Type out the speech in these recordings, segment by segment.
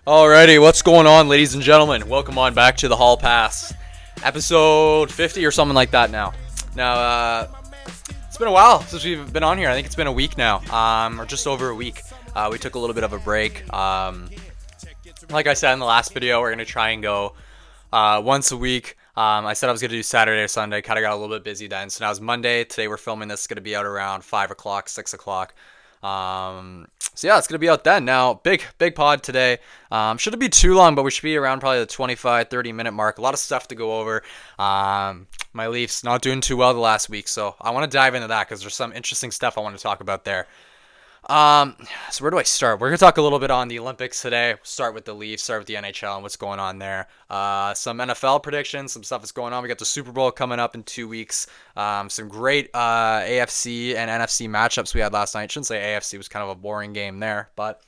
Alrighty, what's going on, ladies and gentlemen? Welcome on back to the Hall Pass, episode 50 or something like that now. It's been a while since we've been on here. I think it's been a week now, or just over a week. We took a little bit of a break. Like I said in the last video, we're going to try and go once a week. I said I was going to do Saturday or Sunday. Kind of got a little bit busy then. So now it's Monday. Today we're filming this. It's going to be out around 5 o'clock, 6 o'clock. So yeah, it's going to be out then. Now, big pod today. Shouldn't be too long, but we should be around probably the 25, 30 minute mark. A lot of stuff to go over. My Leafs not doing too well the last week, so I want to dive into that because there's some interesting stuff I want to talk about there. So where do I start? We're going to talk a little bit on the Olympics today. Start with the Leafs, start with the NHL and what's going on there. Some NFL predictions, some stuff that's going on. We got the Super Bowl coming up in 2 weeks. Some great AFC and NFC matchups we had last night. I shouldn't say AFC was kind of a boring game there, but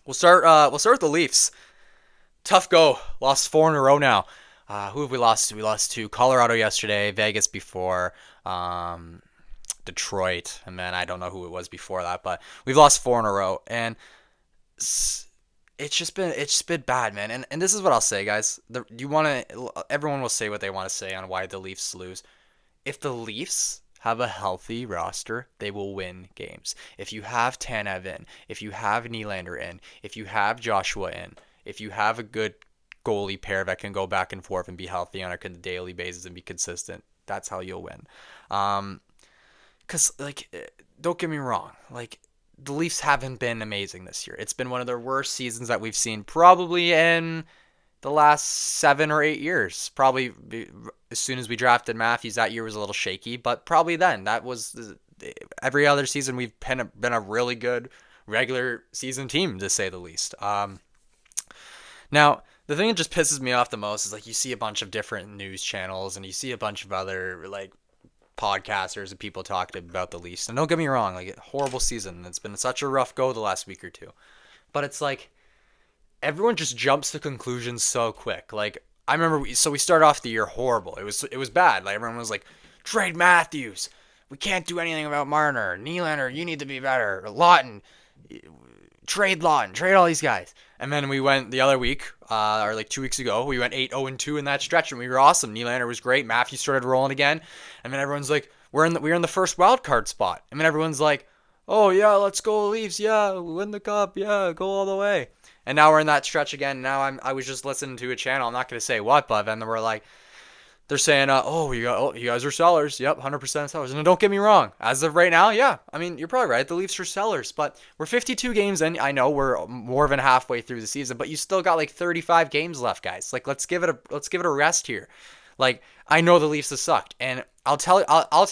we'll start with the Leafs. Tough go. Lost 4 in a row now. Who have we lost to? We lost to Colorado yesterday, Vegas before, Detroit, and then I don't know who it was before that, but we've lost 4 in a row, and it's just been bad, man. And this is what I'll say, guys. Everyone will say what they want to say on why the Leafs lose. If the Leafs have a healthy roster, they will win games. If you have Tanev in, if you have Nylander in, if you have Joshua in, if you have a good goalie pair that can go back and forth and be healthy on a daily basis and be consistent, that's how you'll win. Because, don't get me wrong, the Leafs haven't been amazing this year. It's been one of their worst seasons that we've seen probably in the last 7 or 8 years. Probably as soon as we drafted Matthews, that year was a little shaky, but probably then. That was every other season we've been a really good regular season team, to say the least. Now, the thing that just pisses me off the most is, you see a bunch of different news channels and you see a bunch of other, podcasters and people talking about the Leafs. And don't get me wrong, horrible season. It's been such a rough go the last week or two. But it's everyone just jumps to conclusions so quick. I remember we started off the year horrible. It was bad. Everyone was trade Matthews. We can't do anything about Marner. Nylander, you need to be better. Lawton, trade Lawton, trade all these guys. And then we went the other week, or 2 weeks ago, we went 8-0-2 in that stretch, and we were awesome. Nylander was great. Matthews started rolling again. And then everyone's we're in the first wild card spot. And then everyone's oh yeah, let's go Leafs. Yeah, win the cup. Yeah, go all the way. And now we're in that stretch again. Now I was just listening to a channel. I'm not going to say what, but then they're saying, you guys are sellers. Yep, 100% sellers. And don't get me wrong. As of right now, yeah. I mean, you're probably right. The Leafs are sellers. But we're 52 games in. I know we're more than halfway through the season, but you still got 35 games left, guys. Let's give it a rest here. I know the Leafs have sucked, and I'll tell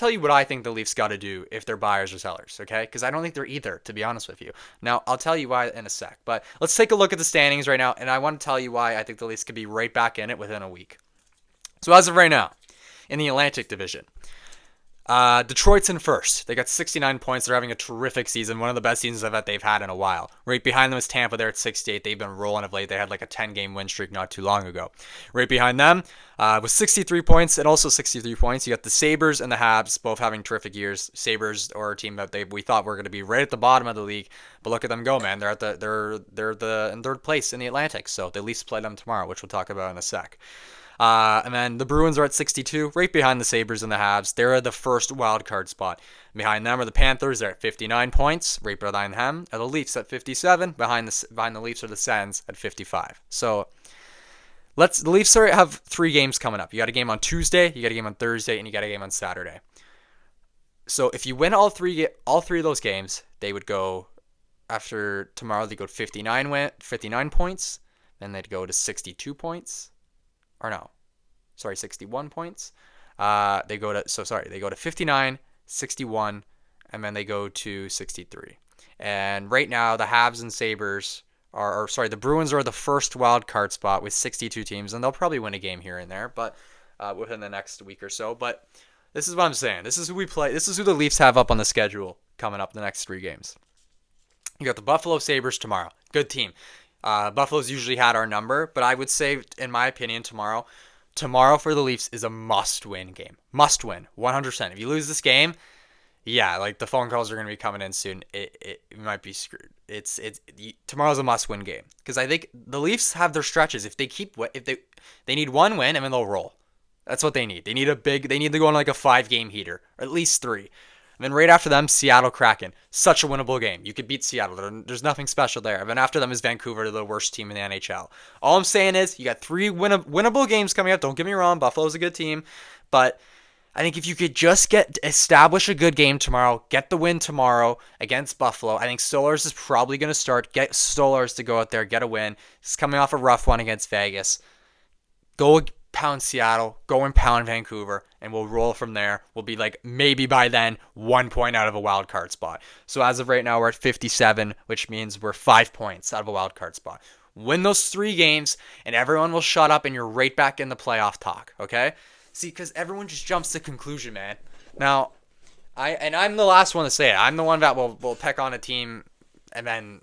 you what I think the Leafs got to do if they're buyers or sellers, okay? Because I don't think they're either, to be honest with you. Now, I'll tell you why in a sec. But let's take a look at the standings right now, and I want to tell you why I think the Leafs could be right back in it within a week. So as of right now, in the Atlantic Division, Detroit's in first. They got 69 points. They're having a terrific season, one of the best seasons that they've had in a while. Right behind them is Tampa. They're at 68. They've been rolling of late. They had a 10-game win streak not too long ago. Right behind them with 63 points and also 63 points, you got the Sabres and the Habs, both having terrific years. Sabres are a team that we thought were going to be right at the bottom of the league, but look at them go, man. They're in third place in the Atlantic. So the Leafs play them tomorrow, which we'll talk about in a sec. And then the Bruins are at 62, right behind the Sabres and the Habs. They're at the first wild card spot. Behind them are the Panthers. They're at 59 points. Right behind them are the Leafs at 57. Behind the Leafs are the Sens at 55. So the Leafs have 3 games coming up. You got a game on Tuesday, you got a game on Thursday, and you got a game on Saturday. So if you win all three of those games, they would go after tomorrow. They go to 59 points. Then they'd go to 62 points. Or no, sorry, 61 points. They go to 59, 61, and then they go to 63. And right now, the Habs and Sabres the Bruins are the first wild card spot with 62 teams, and they'll probably win a game here and there, but within the next week or so. But this is what I'm saying. This is who we play. This is who the Leafs have up on the schedule coming up the next 3 games. You got the Buffalo Sabres tomorrow. Good team. Buffalo's usually had our number, but I would say, in my opinion, tomorrow for the Leafs is a must-win game. Must win, 100%. If you lose this game, Yeah, like the phone calls are going to be coming in soon. It might be screwed. Tomorrow's a must-win game because I think the Leafs have their stretches. If they need one win and then they'll roll. That's what they need. They need to go on like a 5-game heater, or at least 3. And then right after them, Seattle Kraken. Such a winnable game. You could beat Seattle. There's nothing special there. And then after them is Vancouver, the worst team in the NHL. All I'm saying is you got 3 winnable games coming up. Don't get me wrong, Buffalo's a good team, but I think if you could just establish a good game tomorrow, get the win tomorrow against Buffalo, I think Stolarz is probably going to start. Get Stolarz to go out there, get a win. He's coming off a rough one against Vegas. Go pound Seattle, go and pound Vancouver, and we'll roll from there. We'll be like maybe by then 1 point out of a wild card spot. So as of right now, we're at 57, which means we're 5 points out of a wild card spot. Win those 3 games, and everyone will shut up, and you're right back in the playoff talk. Okay? See, because everyone just jumps to conclusion, man. Now, I'm the last one to say it. I'm the one that will pick on a team, and then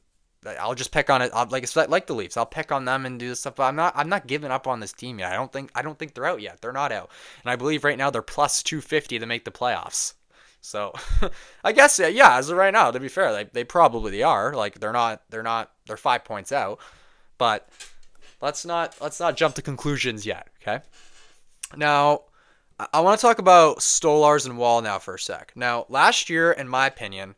I'll just pick on it. Like the Leafs, I'll pick on them and do this stuff. But I'm not giving up on this team yet. I don't think they're out yet. They're not out, and I believe right now they're plus 250 to make the playoffs. So, I guess yeah. As of right now, to be fair, they probably are. Like they're 5 points out, but let's not jump to conclusions yet. Okay. Now, I want to talk about Stolarz and Wall now for a sec. Now, last year, in my opinion,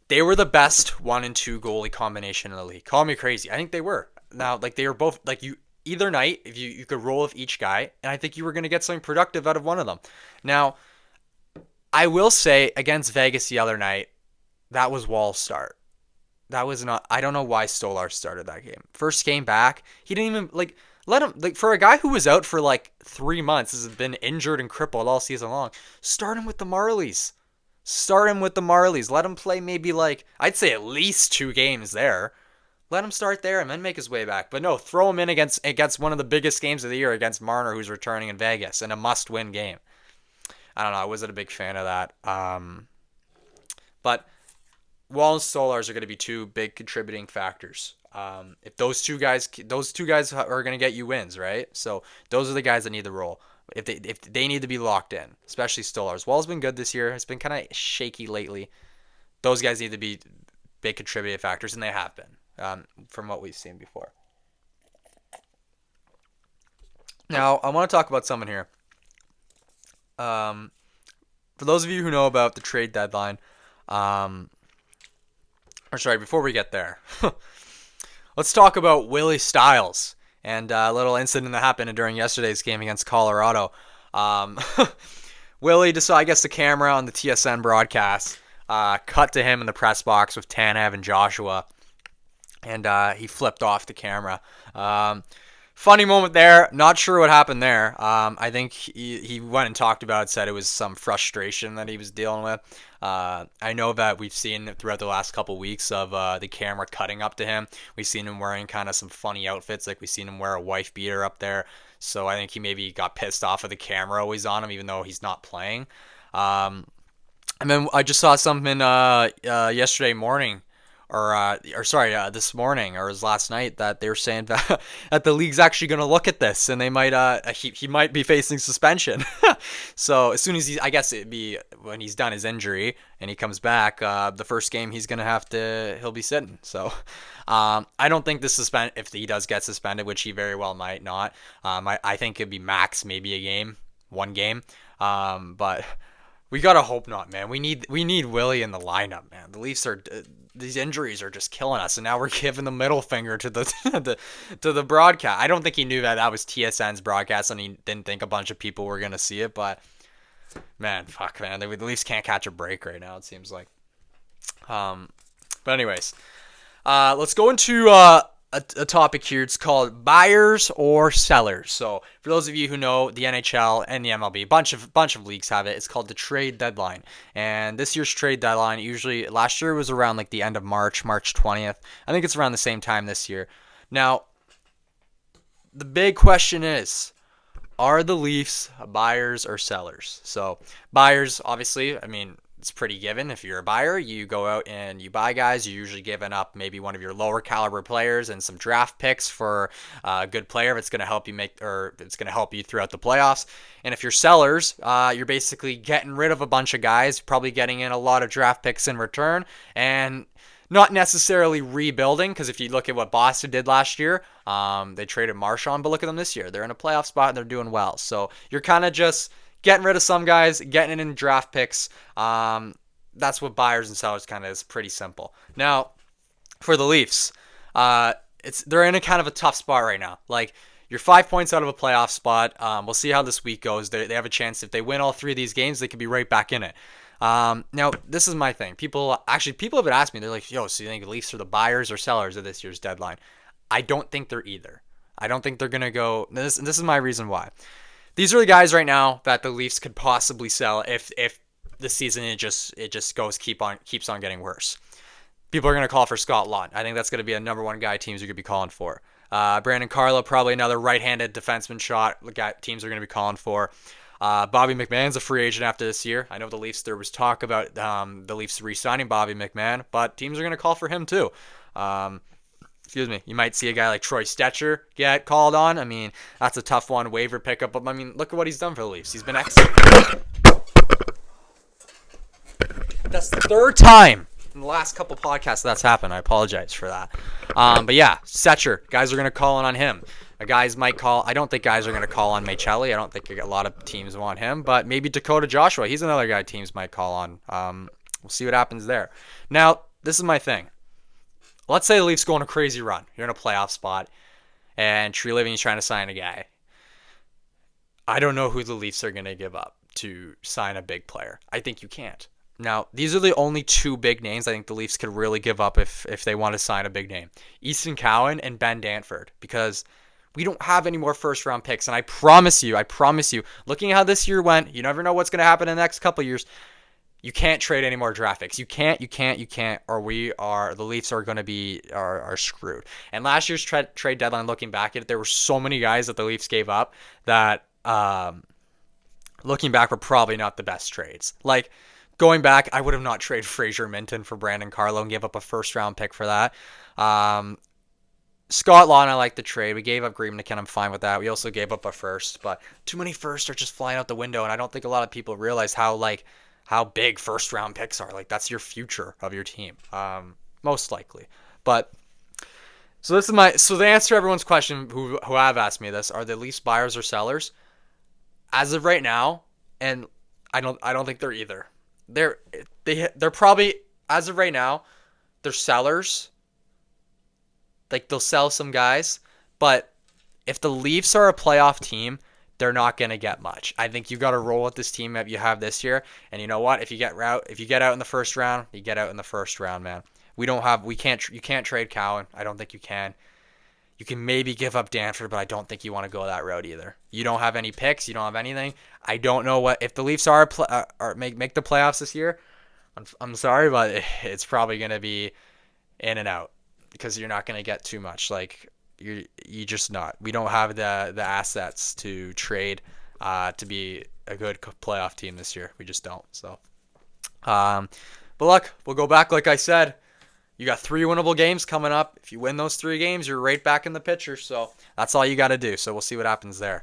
they were the best 1 and 2 goalie combination in the league. Call me crazy. I think they were. Now, like they were both like you either night if you could roll with each guy, and I think you were going to get something productive out of one of them. Now, I will say against Vegas the other night, that was Wall's start. That was not. I don't know why Stolarz started that game. First game back, he didn't even like let him like for a guy who was out for like 3 months, has been injured and crippled all season long. Start him with the Marlies. Start him with the Marlies. Let him play maybe like I'd say at least 2 games there. Let him start there and then make his way back. But no, throw him in against one of the biggest games of the year against Marner, who's returning in Vegas in a must-win game. I don't know. I wasn't a big fan of that. But Wall and Stolarz are going to be 2 big contributing factors. If those two guys are going to get you wins, right? So those are the guys that need the role. If they need to be locked in, especially Stolarz. Wall's been good this year. It's been kind of shaky lately. Those guys need to be big contributing factors, and they have been from what we've seen before. Now I want to talk about someone here. For those of you who know about the trade deadline, or sorry, before we get there, let's talk about Willie Styles and a little incident that happened during yesterday's game against Colorado. Um, Willie decided, I guess the camera on the TSN broadcast cut to him in the press box with Tanev and Joshua, and he flipped off the camera. Funny moment there. Not sure what happened there. I think he went and talked about it, said it was some frustration that he was dealing with. I know that we've seen throughout the last couple weeks of the camera cutting up to him. We've seen him wearing kind of some funny outfits, like we've seen him wear a wife beater up there. So I think he maybe got pissed off of the camera always on him, even though he's not playing. And then I just saw something yesterday morning, this morning, or it was last night, that they were saying that, that the league's actually going to look at this, and they might he might be facing suspension. So as soon as I guess it'd be when he's done his injury and he comes back, the first game he'll be sitting. So I don't think if he does get suspended, which he very well might not. I think it'd be max maybe a game, 1 game. But we gotta hope not, man. We need Willie in the lineup, man. The Leafs are these injuries are just killing us, and now we're giving the middle finger to the broadcast. I don't think he knew that was TSN's broadcast, and he didn't think a bunch of people were gonna see it. But man, fuck, man, the Leafs can't catch a break right now. It seems like. But anyways, let's go into a topic here. It's called buyers or sellers. So for those of you who know the NHL and the MLB, bunch of leagues have it. It's called the trade deadline. And this year's trade deadline, usually last year was around like the end of March 20th. I think it's around the same time this year. Now, the big question is, are the Leafs buyers or sellers? So buyers, obviously, I mean, it's pretty given. If you're a buyer, you go out and you buy guys. You're usually giving up maybe one of your lower caliber players and some draft picks for a good player if it's going to help you it's going to help you throughout the playoffs. And if you're sellers, you're basically getting rid of a bunch of guys, probably getting in a lot of draft picks in return, and not necessarily rebuilding, because if you look at what Boston did last year, they traded Marchand, but look at them this year. They're in a playoff spot and they're doing well. So you're kind of just getting rid of some guys, getting in draft picks. That's what buyers and sellers kind of is, pretty simple. Now, for the Leafs, they're in a kind of a tough spot right now. Like, you're 5 points out of a playoff spot. We'll see how this week goes. They have a chance. If they win all 3 of these games, they could be right back in it. Now, this is my thing. People have asked me, they're like, yo, so you think the Leafs are the buyers or sellers of this year's deadline? I don't think they're either. I don't think they're going to go. This is my reason why. These are the guys right now that the Leafs could possibly sell if the season it just keeps on getting worse. People are going to call for Scott Laughton. I think that's going to be a number one guy teams are going to be calling for. Brandon Carlo, probably another right-handed defenseman shot teams are going to be calling for. Bobby McMahon's a free agent after this year. I know there was talk about the Leafs re-signing Bobby McMahon, but teams are going to call for him too. Excuse me. You might see a guy like Troy Stecher get called on. I mean, that's a tough one, waiver pickup. But I mean, look at what he's done for the Leafs. He's been excellent. That's the 3rd time in the last couple podcasts that's happened. I apologize for that. But yeah, Stecher, guys are going to call on him. Guys might call. I don't think guys are going to call on Machelli. I don't think a lot of teams want him. But maybe Dakota Joshua. He's another guy teams might call on. We'll see what happens there. Now, this is my thing. Let's say the Leafs go on a crazy run. You're in a playoff spot, and Treliving's trying to sign a guy. I don't know who the Leafs are going to give up to sign a big player. I think you can't. Now, these are the only 2 big names I think the Leafs could really give up if they want to sign a big name. Easton Cowan and Ben Danford, because we don't have any more first-round picks. And I promise you, looking at how this year went, you never know what's going to happen in the next couple of years. You can't trade any more draft picks. You can't, or the Leafs are going to be are screwed. And last year's trade deadline, looking back at it, there were so many guys that the Leafs gave up that, looking back, were probably not the best trades. Like, going back, I would have not traded Fraser Minton for Brandon Carlo and give up a first-round pick for that. Scott Laughton, I like the trade. We gave up Green McKinnon. I'm fine with that. We also gave up a first, but too many firsts are just flying out the window, and I don't think a lot of people realize how big first-round picks are. Like, that's your future of your team, most likely. But so the answer to everyone's question who have asked me this: are the Leafs buyers or sellers? As of right now, and I don't think they're either. They're probably, as of right now, they're sellers. Like, they'll sell some guys, but if the Leafs are a playoff team, they're not going to get much. I think you got to roll with this team that you have this year. And you know what? If you get out in the first round, you get out in the first round, man. You can't trade Cowan. I don't think you can. You can maybe give up Danford, but I don't think you want to go that route either. You don't have any picks. You don't have anything. I don't know if the Leafs make the playoffs this year. I'm sorry, but it's probably going to be in and out, because you're not going to get too much. Like, you just not. We don't have the assets to trade to be a good playoff team this year. We just don't. So, but look, we'll go back. Like I said, you got 3 winnable games coming up. If you win those 3 games, you're right back in the picture. So that's all you got to do. So we'll see what happens there.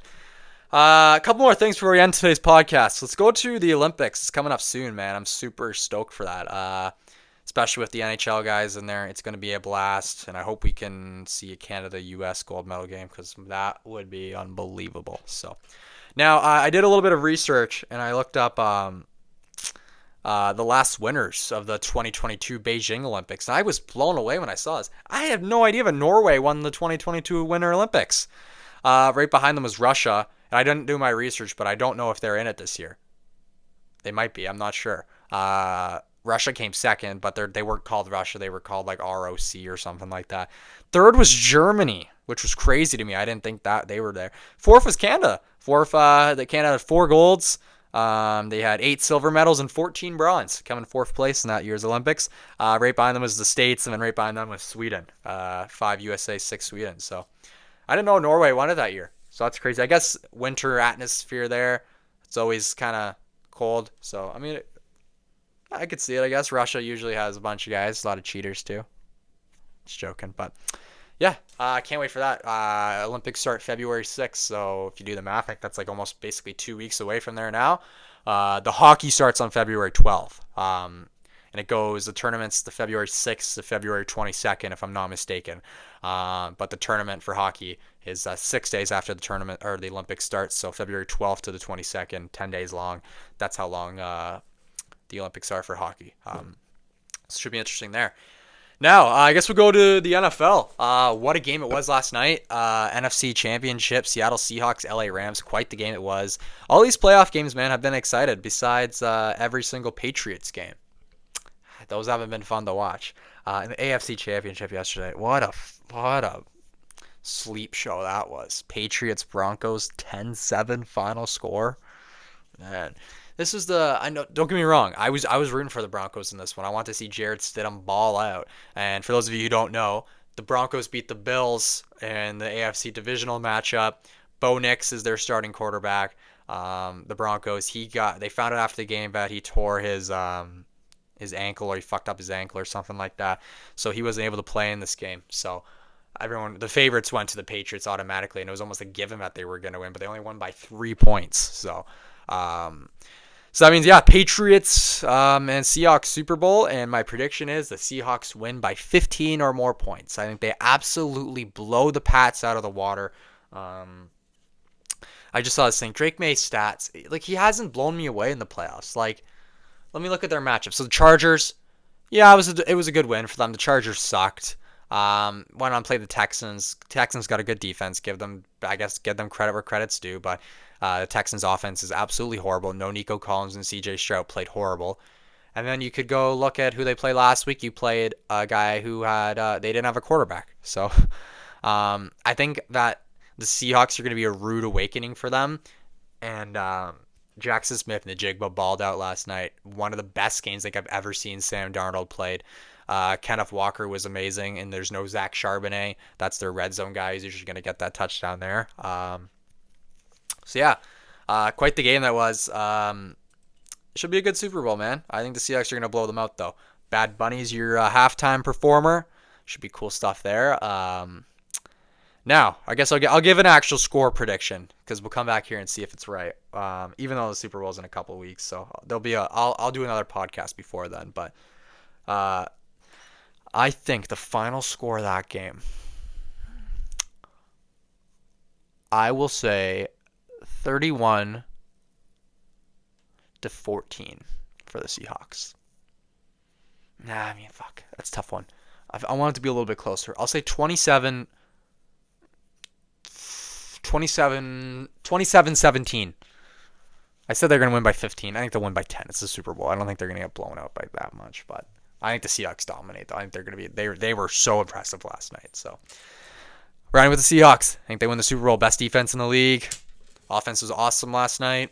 A couple more things before we end today's podcast. Let's go to the Olympics. It's coming up soon, man. I'm super stoked for that. Especially with the NHL guys in there. It's going to be a blast, and I hope we can see a Canada-US gold medal game, because that would be unbelievable. So now I did a little bit of research, and I looked up the last winners of the 2022 Beijing Olympics, and I was blown away when I saw this. I had no idea that Norway won the 2022 Winter Olympics. Right behind them was Russia, and I didn't do my research, but I don't know if they're in it this year. They might be. I'm not sure. Russia came second, but they weren't called Russia. They were called like ROC or something like that. Third was Germany, which was crazy to me. I didn't think that they were there. Fourth was Canada. Canada had 4 golds. They had 8 silver medals and 14 bronze, coming 4th place in that year's Olympics. Right behind them was the States, and then right behind them was Sweden. 5 USA, 6 Sweden. So I didn't know Norway won it that year. So that's crazy. I guess winter atmosphere there. It's always kind of cold. So, I mean, I could see it. I guess Russia usually has a bunch of guys, a lot of cheaters too. Just joking, but yeah, I can't wait for that. Olympics start February 6th, so if you do the math, I think that's like almost basically 2 weeks away from there now. The hockey starts on February 12th, and it goes the tournament's the February 6th to February 22nd, if I'm not mistaken. But the tournament for hockey is 6 days after the tournament or the Olympics starts, so February 12th to the 22nd, 10 days long. That's how long the Olympics are for hockey. So it should be interesting there. Now, I guess we'll go to the NFL. What a game it was last night. NFC Championship, Seattle Seahawks, LA Rams. Quite the game it was. All these playoff games, man, have been excited besides every single Patriots game. Those haven't been fun to watch. In the AFC Championship yesterday, what a sleep show that was. Patriots Broncos 10-7 final score. Man, this is I know. Don't get me wrong. I was rooting for the Broncos in this one. I want to see Jarrett Stidham ball out. And for those of you who don't know, the Broncos beat the Bills in the AFC divisional matchup. Bo Nix is their starting quarterback. The Broncos. They found out after the game that he tore his ankle, or he fucked up his ankle or something like that. So he wasn't able to play in this game. So the favorites went to the Patriots automatically, and it was almost a given that they were going to win, but they only won by 3 points. So that means, yeah, Patriots and Seahawks Super Bowl, and my prediction is the Seahawks win by 15 or more points. I think they absolutely blow the Pats out of the water. I just saw this thing. Drake May's stats, like, he hasn't blown me away in the playoffs. Like, let me look at their matchup. So the Chargers, yeah, it was a good win for them. The Chargers sucked. Went on, played the Texans. Texans got a good defense. Give them credit where credit's due. But the Texans' offense is absolutely horrible. No Nico Collins and C.J. Stroud played horrible. And then you could go look at who they played last week. You played a guy who they didn't have a quarterback. So I think that the Seahawks are going to be a rude awakening for them. And Jackson Smith and the Jigba balled out last night. One of the best games I've ever seen Sam Darnold played. Kenneth Walker was amazing, and there's no Zach Charbonnet. That's their red zone guy. He's usually going to get that touchdown there. So yeah, quite the game that was. Should be a good Super Bowl, man. I think the Seahawks are going to blow them out, though. Bad Bunny's your halftime performer. Should be cool stuff there. Now, I guess I'll give an actual score prediction, because we'll come back here and see if it's right. Even though the Super Bowl's in a couple of weeks, so I'll do another podcast before then. But I think the final score of that game, I will say 31-14 for the Seahawks. Nah, I mean, fuck. That's a tough one. I want it to be a little bit closer. I'll say 27-17. I said they're going to win by 15. I think they'll win by 10. It's the Super Bowl. I don't think they're going to get blown out by that much, but I think the Seahawks dominate. I think they're going to be they were so impressive last night. So, riding with the Seahawks. I think they win the Super Bowl. Best defense in the league. Offense was awesome last night.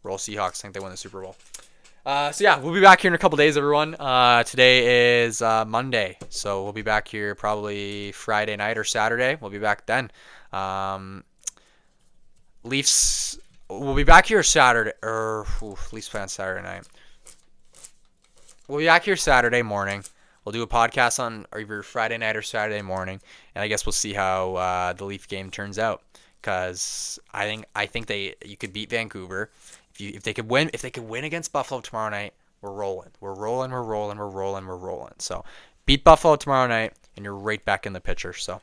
Roll Seahawks. I think they win the Super Bowl. So yeah, we'll be back here in a couple days, everyone. Today is Monday, so we'll be back here probably Friday night or Saturday. We'll be back then. Leafs. We'll be back here Saturday, Leafs play on Saturday night. We'll be back here Saturday morning. We'll do a podcast on either Friday night or Saturday morning, and I guess we'll see how the Leaf game turns out. Because I think you could beat Vancouver. If they could win against Buffalo tomorrow night, we're rolling. So beat Buffalo tomorrow night, and you're right back in the picture. So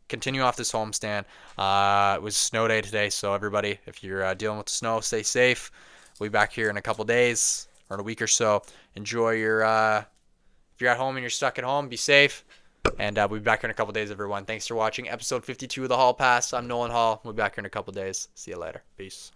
continue off this homestand. It was a snow day today, so everybody, if you're dealing with the snow, stay safe. We'll be back here in a couple days or in a week or so. Enjoy your. If you're at home and you're stuck at home, be safe. And we'll be back here in a couple days, everyone. Thanks for watching episode 52 of the Hall Pass. I'm Nolan Hall. We'll be back here in a couple days. See you later. Peace.